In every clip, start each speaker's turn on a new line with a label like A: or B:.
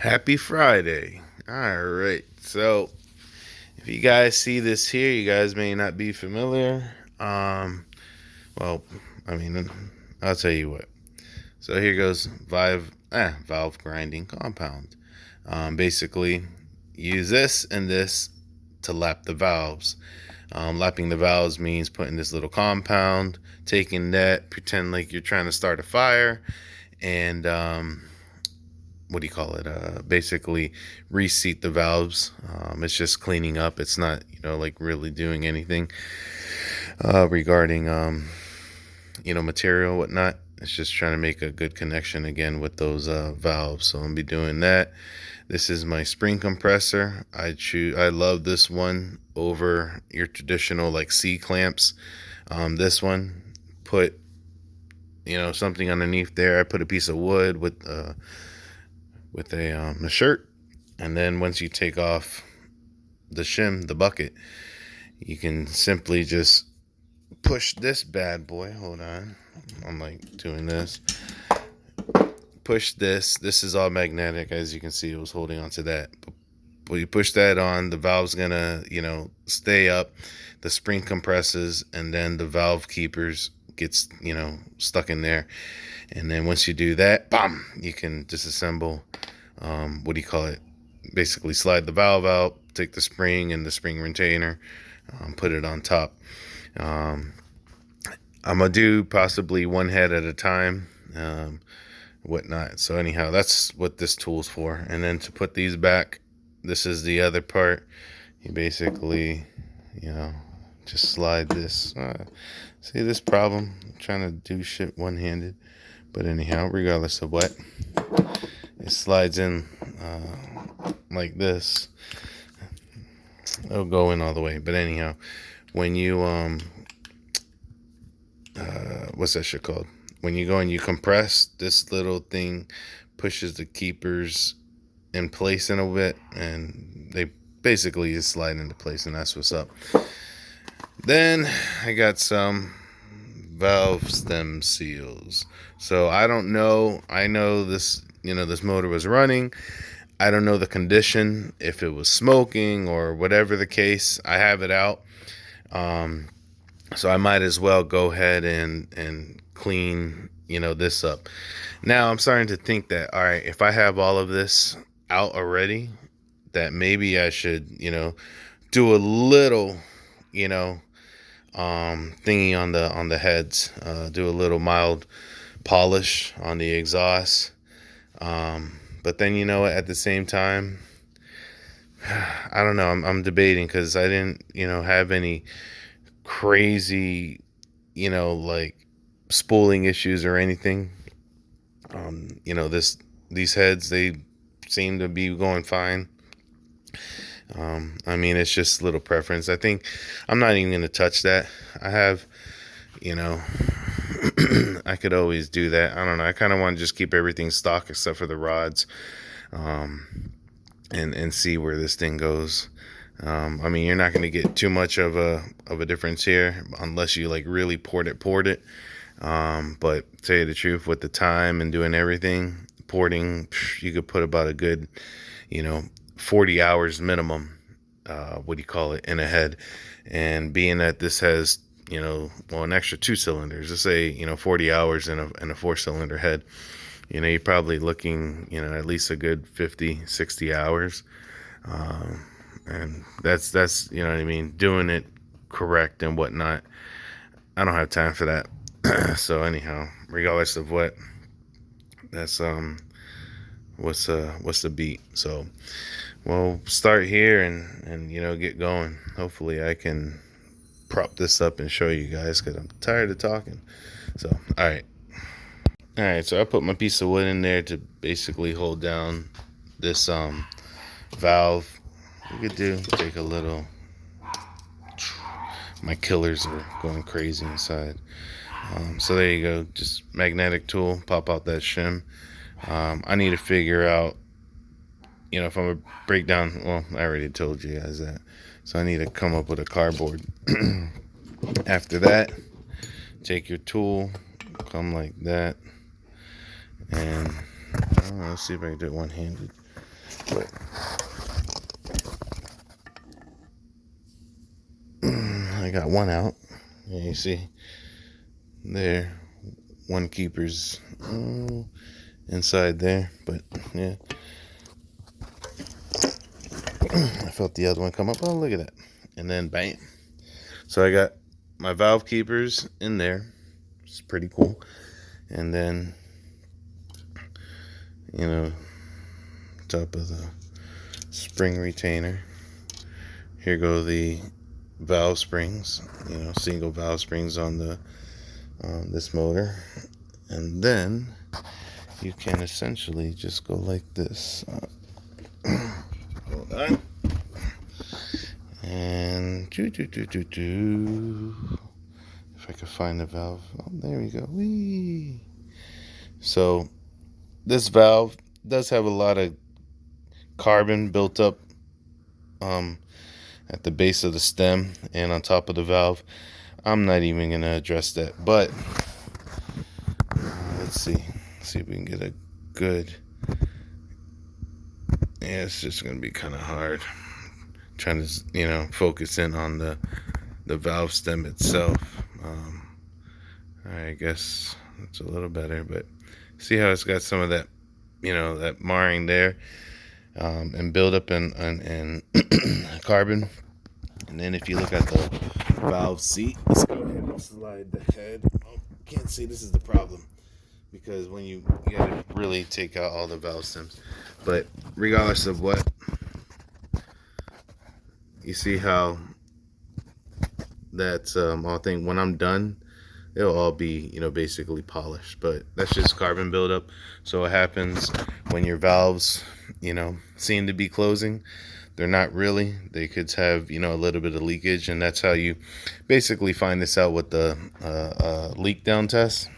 A: Happy Friday. All right. So, if you guys see this here, you guys may not be familiar. Well, I mean, I'll tell you what. So here goes valve grinding compound. Basically, use this and this to lap the valves. Lapping the valves means putting this little compound, taking that, pretend like you're trying to start a fire, and what do you call it? Basically reseat the valves. It's just cleaning up. It's not, like really doing anything regarding, material, whatnot. It's just trying to make a good connection again with those valves. So I'm gonna be doing that. This is my spring compressor. I love this one over your traditional like C clamps. This one, put something underneath there. I put a piece of wood with a shirt, and then once you take off the shim, the bucket, you can simply just push this bad boy. Hold on, I'm like doing this. Push this. This is all magnetic, as you can see. It was holding onto that. But you push that on, the valve's gonna, stay up. The spring compresses, and then the valve keepers gets, stuck in there. And then once you do that, bam, you can disassemble. What do you call it? Basically, slide the valve out, take the spring and the spring retainer, put it on top. I'm gonna do possibly one head at a time, whatnot. So anyhow, that's what this tool's for. And then to put these back, this is the other part. You basically, just slide this. See this problem? I'm trying to do shit one-handed. But anyhow, regardless of what, it slides in like this. It'll go in all the way. But anyhow, when you what's that shit called? When you go and you compress, this little thing pushes the keepers in place in a bit, and they basically just slide into place, and that's what's up. Then I got some valve stem seals. So I don't know. I know this, this motor was running. I don't know the condition, if it was smoking or whatever the case. I have it out. So I might as well go ahead and clean, this up. Now I'm starting to think that, all right, if I have all of this out already, that maybe I should, do a little, thingy on the heads, do a little mild polish on the exhaust. But then, at the same time, I don't know. I'm debating, because I didn't, have any crazy, like spooling issues or anything. These heads, they seem to be going fine. I mean, it's just a little preference. I think I'm not even going to touch that. I have, I could always do that. I don't know. I kind of want to just keep everything stock except for the rods, and see where this thing goes. I mean, you're not going to get too much of a difference here unless you like really poured it. But to tell you the truth, with the time and doing everything, porting, you could put about a good, 40 hours minimum, what do you call it, in a head. And being that this has, an extra 2 cylinders, let's say, 40 hours in a 4-cylinder head, you're probably looking, at least a good 50, 60 hours. And that's, what I mean, doing it correct and whatnot. I don't have time for that. So anyhow, regardless of what, that's, what's the beat. So we'll start here and get going. Hopefully I can prop this up and show you guys, because I'm tired of talking. So all right, so I put my piece of wood in there to basically hold down this valve. We could take a little. My killers are going crazy inside. So there you go, just magnetic tool, pop out that shim. I need to figure out, if I'm gonna break down, well, I already told you guys that. So I need to come up with a cardboard. After that, take your tool, come like that, and let's see if I can do it one-handed. But I got one out. Yeah, you see there, one keeper's inside there, but yeah, I felt the other one come up. Oh, look at that. And then bam. So I got my valve keepers in there. It's pretty cool. And then, you know, top of the spring retainer. Here go the valve springs, you know, single valve springs on the this motor. And then you can essentially just go like this. Hold on. And if I could find the valve. Oh, there we go. Whee. So this valve does have a lot of carbon built up at the base of the stem and on top of the valve. I'm not even gonna address that, but let's see if we can get a good. Yeah, it's just gonna be kind of hard trying to, you know, focus in on the valve stem itself. I guess it's a little better, but see how it's got some of that, you know, that marring there, and buildup and carbon. And then if you look at the valve seat, let's go ahead and slide the head. Oh, can't see. This is the problem, because when you gotta really take out all the valve stems. But regardless of what, you see how that's all thing. When I'm done, it'll all be, you know, basically polished. But that's just carbon buildup. So what happens when your valves, you know, seem to be closing? They're not really. They could have, you know, a little bit of leakage, and that's how you basically find this out with the leak down test.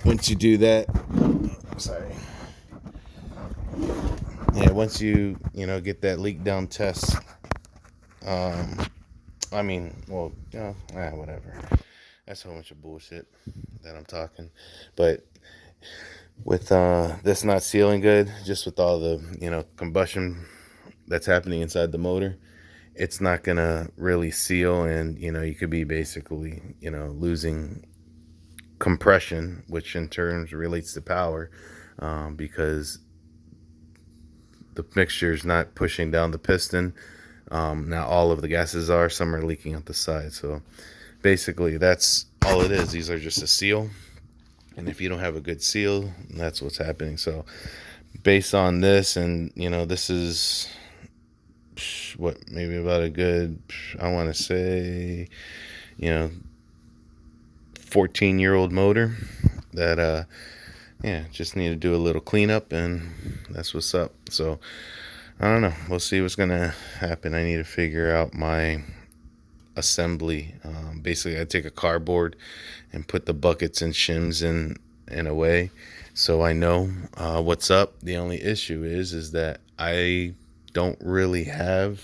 A: Once you do that, sorry. Yeah, once you know, get that leak down test, I mean, well, whatever. That's a whole bunch of bullshit that I'm talking. But with this not sealing good, just with all the, you know, combustion that's happening inside the motor, it's not gonna really seal, and, you know, you could be basically, you know, losing compression, which in turn relates to power, because the mixture is not pushing down the piston. Now all of the gases are, some are leaking out the side. So basically that's all it is. These are just a seal, and if you don't have a good seal, that's what's happening. So based on this, and, you know, this is what, maybe about a good, I want to say, you know, 14-year-old motor that yeah, just need to do a little cleanup, and that's what's up. So I don't know, we'll see what's gonna happen. I need to figure out my assembly. Basically I take a cardboard and put the buckets and shims in a way so I know what's up. The only issue is that I don't really have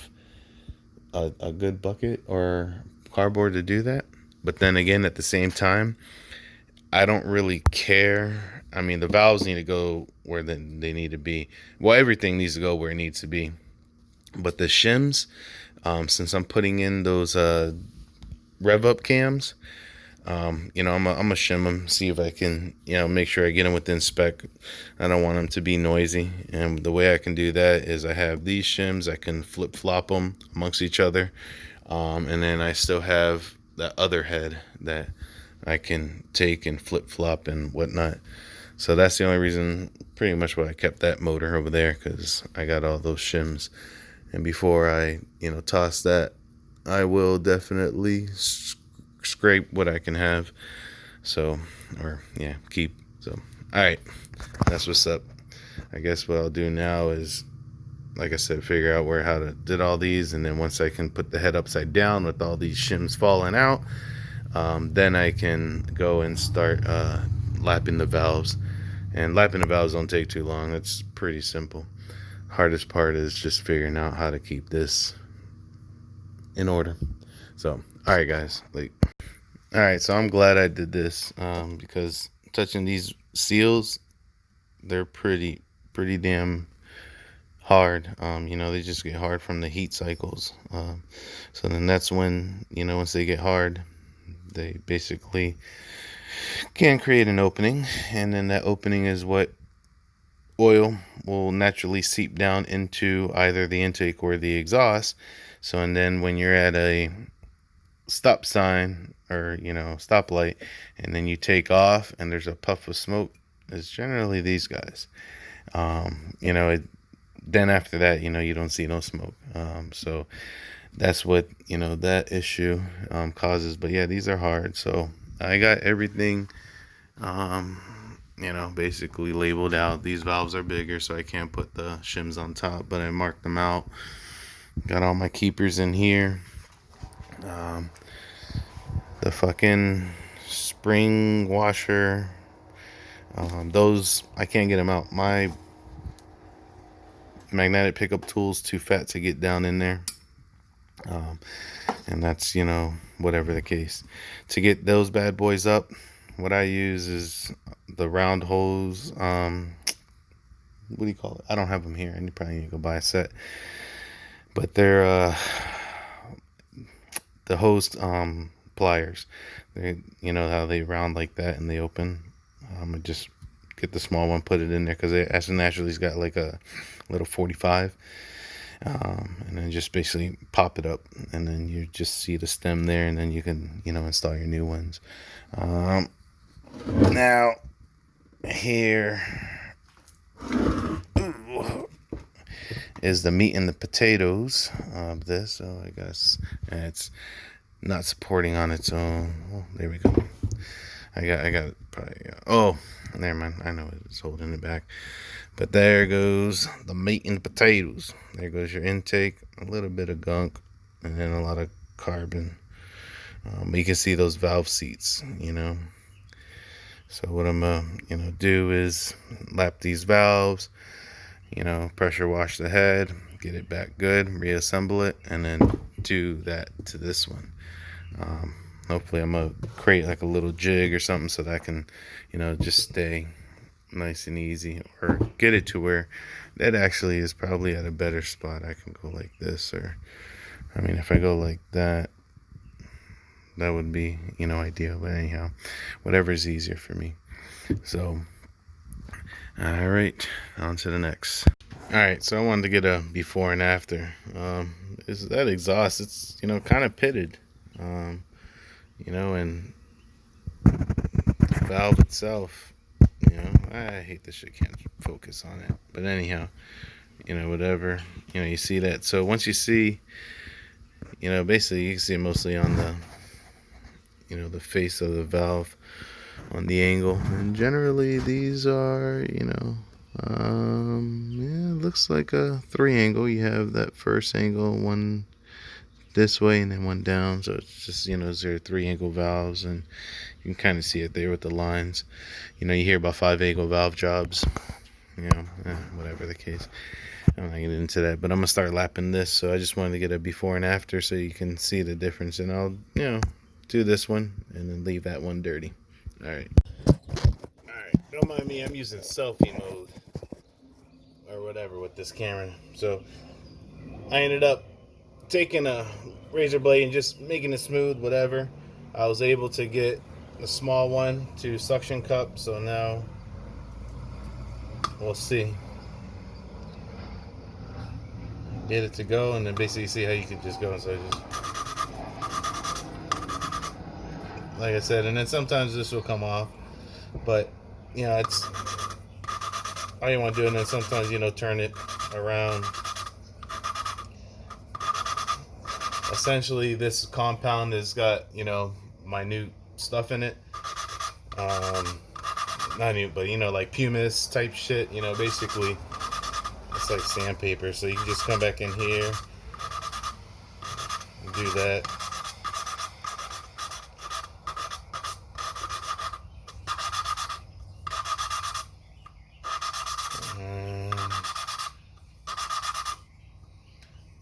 A: a good bucket or cardboard to do that. But then again, at the same time, I don't really care. I mean, the valves need to go where they need to be. Well, everything needs to go where it needs to be. But the shims, since I'm putting in those rev up cams, you know, I'm gonna shim them, see if I can, you know, make sure I get them within spec. I don't want them to be noisy, and the way I can do that is I have these shims. I can flip flop them amongst each other, and then I still have that other head that I can take and flip flop and whatnot. So that's the only reason, pretty much, why I kept that motor over there, because I got all those shims. And before I, you know, toss that, I will definitely scrape what I can have. So, or yeah, keep. So, all right, that's what's up. I guess what I'll do now is, like I said, figure out how to did all these, and then once I can put the head upside down with all these shims falling out, then I can go and start lapping the valves. And lapping the valves don't take too long. It's pretty simple. Hardest part is just figuring out how to keep this in order. So, all right, guys. All right, so I'm glad I did this, because touching these seals, they're pretty pretty damn hard. You know, they just get hard from the heat cycles. So then that's when, you know, once they get hard, they basically can create an opening, and then that opening is what oil will naturally seep down into either the intake or the exhaust. So, and then when you're at a stop sign or, you know, stoplight, and then you take off and there's a puff of smoke, it's generally these guys. You know, then after that, you know, you don't see no smoke. So that's what, you know, that issue causes. But yeah, these are hard. So I got everything, you know, basically labeled out. These valves are bigger, so I can't put the shims on top, but I marked them out. Got all my keepers in here. The fucking spring washer, those I can't get them out. My magnetic pickup tool's too fat to get down in there. And that's, you know, whatever the case. To get those bad boys up, what I use is the round hose. What do you call it? I don't have them here. I probably need to go buy a set. But they're the hose pliers. They, you know how they round like that and they open. I just get the small one, put it in there because it naturally's got like a little 45. And then just basically pop it up, and then you just see the stem there, and then you can, you know, install your new ones. Now here is the meat and the potatoes of this. So I guess it's not supporting on its own. Oh, there we go. I got probably. Oh, never mind. I know it's holding it back. But there goes the meat and the potatoes. There goes your intake, a little bit of gunk, and then a lot of carbon. You can see those valve seats, you know. So what I'm you know, do is lap these valves, you know, pressure wash the head, get it back good, reassemble it, and then do that to this one. Hopefully I'm gonna create like a little jig or something so that I can, you know, just stay nice and easy, or get it to where that actually is probably at a better spot. I can go like this, or I mean, if I go like that, that would be, you know, ideal. But anyhow, whatever is easier for me. So all right, on to the next. All right, so I wanted to get a before and after. Is that exhaust? It's, you know, kind of pitted, you know, and the valve itself, you know, I hate this shit, can't focus on it. But anyhow, you know, whatever, you know, you see that. So once you see, you know, basically you can see it mostly on the, you know, the face of the valve on the angle. And generally these are, you know, yeah, it looks like a 3 angle. You have that first angle, one this way and then one down. So it's just, you know, those are 3 angle valves, and you can kind of see it there with the lines. You know, you hear about 5 angle valve jobs, you know, whatever the case. I'm not getting into that, but I'm gonna start lapping this. So I just wanted to get a before and after so you can see the difference, and I'll, you know, do this one and then leave that one dirty. All right. Don't mind me. I'm using selfie mode or whatever with this camera. So I ended up taking a razor blade and just making it smooth, whatever. I was able to get the small one to suction cup, so now we'll see. Get it to go, and then basically see how you can just go. So just, like I said, and then sometimes this will come off, but you know, it's all you want to do, and then sometimes, you know, turn it around. Essentially, this compound has got, you know, minute stuff in it. Not new, but, you know, like pumice type shit. You know, basically, it's like sandpaper. So you can just come back in here and do that.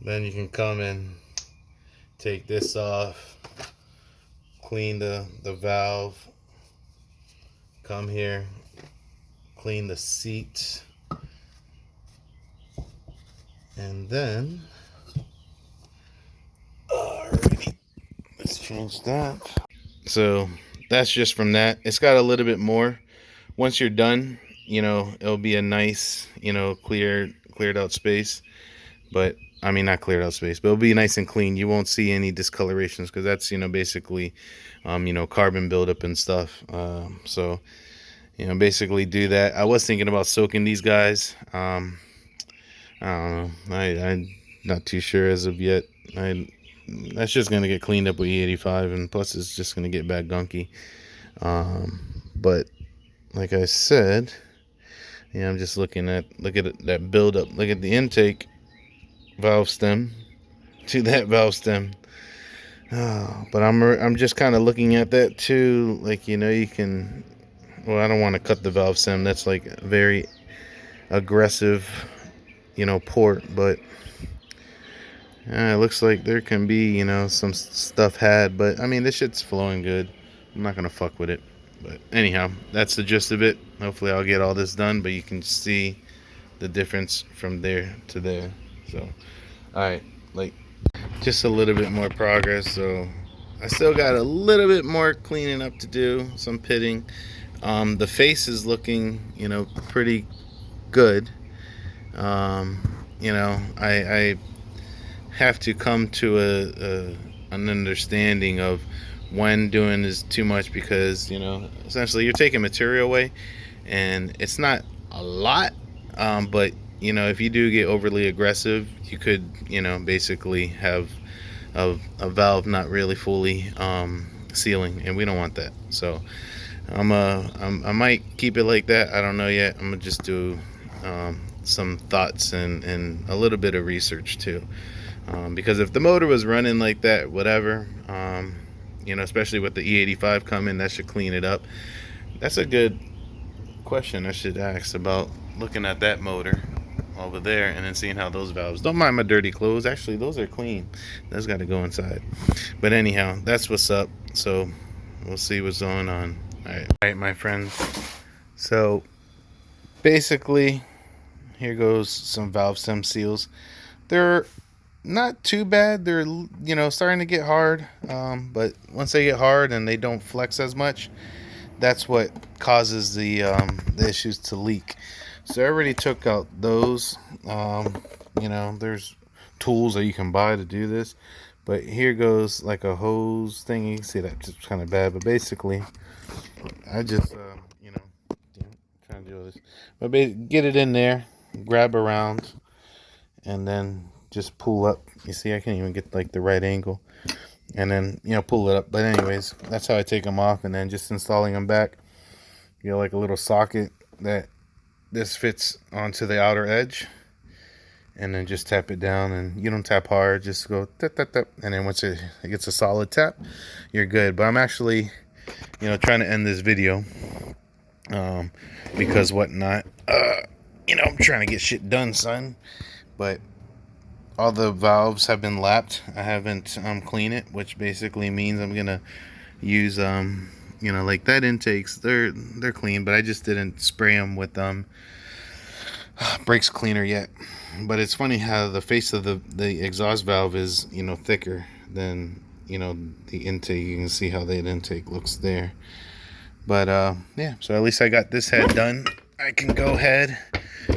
A: And then you can come and take this off, clean the valve, come here, clean the seat, And then, alrighty, let's change that. So that's just from that. It's got a little bit more. Once you're done, it'll be a nice, cleared out space. But I mean, not cleared out space, but it'll be nice and clean. You won't see any discolorations because that's, basically, carbon buildup and stuff. So, basically do that. I was thinking about soaking these guys. I don't know. I'm not too sure as of yet. That's just gonna get cleaned up with E85, and plus it's just gonna get bad gunky. But like I said, I'm just look at that buildup. Look at the intake valve stem to that valve stem. But I'm just kind of looking at that too. Like, you can. Well, I don't want to cut the valve stem. That's like very aggressive, port. But it looks like there can be, some stuff had. But I mean, this shit's flowing good. I'm not gonna fuck with it. But anyhow, that's the gist of it. Hopefully, I'll get all this done. But you can see the difference from there to there. So, all right, like just a little bit more progress. So I still got a little bit more cleaning up to do, some pitting. The face is looking, pretty good. I have to come to an understanding of when doing is too much, because essentially you're taking material away, and it's not a lot, but if you do get overly aggressive, you could basically have a valve not really fully sealing, and we don't want that. So I might keep it like that. I don't know yet. I'm gonna just do some thoughts and a little bit of research too, because if the motor was running like that, whatever, especially with the E85 coming, that should clean it up. That's a good question I should ask about looking at that motor over there and then seeing how those valves. Don't mind my dirty clothes. Actually, those are clean. Those got to go inside. But anyhow, that's what's up. So we'll see what's going on. All right, my friends. So basically, here goes some valve stem seals. They're not too bad. They're starting to get hard, but once they get hard and they don't flex as much, that's what causes the issues to leak. So I already took out those. There's tools that you can buy to do this, but here goes like a hose thing. You can see that's kind of bad, but basically I just trying to do this, but get it in there, grab around, and then just pull up. You see, I can't even get like the right angle, and then pull it up. But anyways, that's how I take them off, and then just installing them back. Like a little socket that this fits onto the outer edge, and then just tap it down, and you don't tap hard, just go tap, tap, tap, and then once it gets a solid tap, you're good. But I'm actually trying to end this video because whatnot, I'm trying to get shit done, son. But all the valves have been lapped. I haven't cleaned it, which basically means I'm gonna use like that intakes, they're clean, but I just didn't spray them with brakes cleaner yet. But it's funny how the face of the exhaust valve is thicker than the intake. You can see how that intake looks there. But yeah, so at least I got this head done. I can go ahead,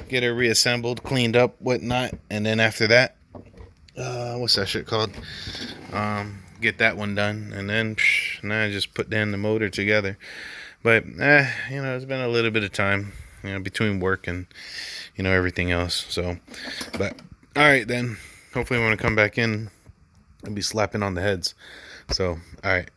A: get it reassembled, cleaned up, whatnot, and then after that, what's that shit called? Get that one done, and then now I just put down the motor together. But it's been a little bit of time, between work and everything else. So, but all right then. Hopefully, when I come back in, I'll be slapping on the heads. So, all right.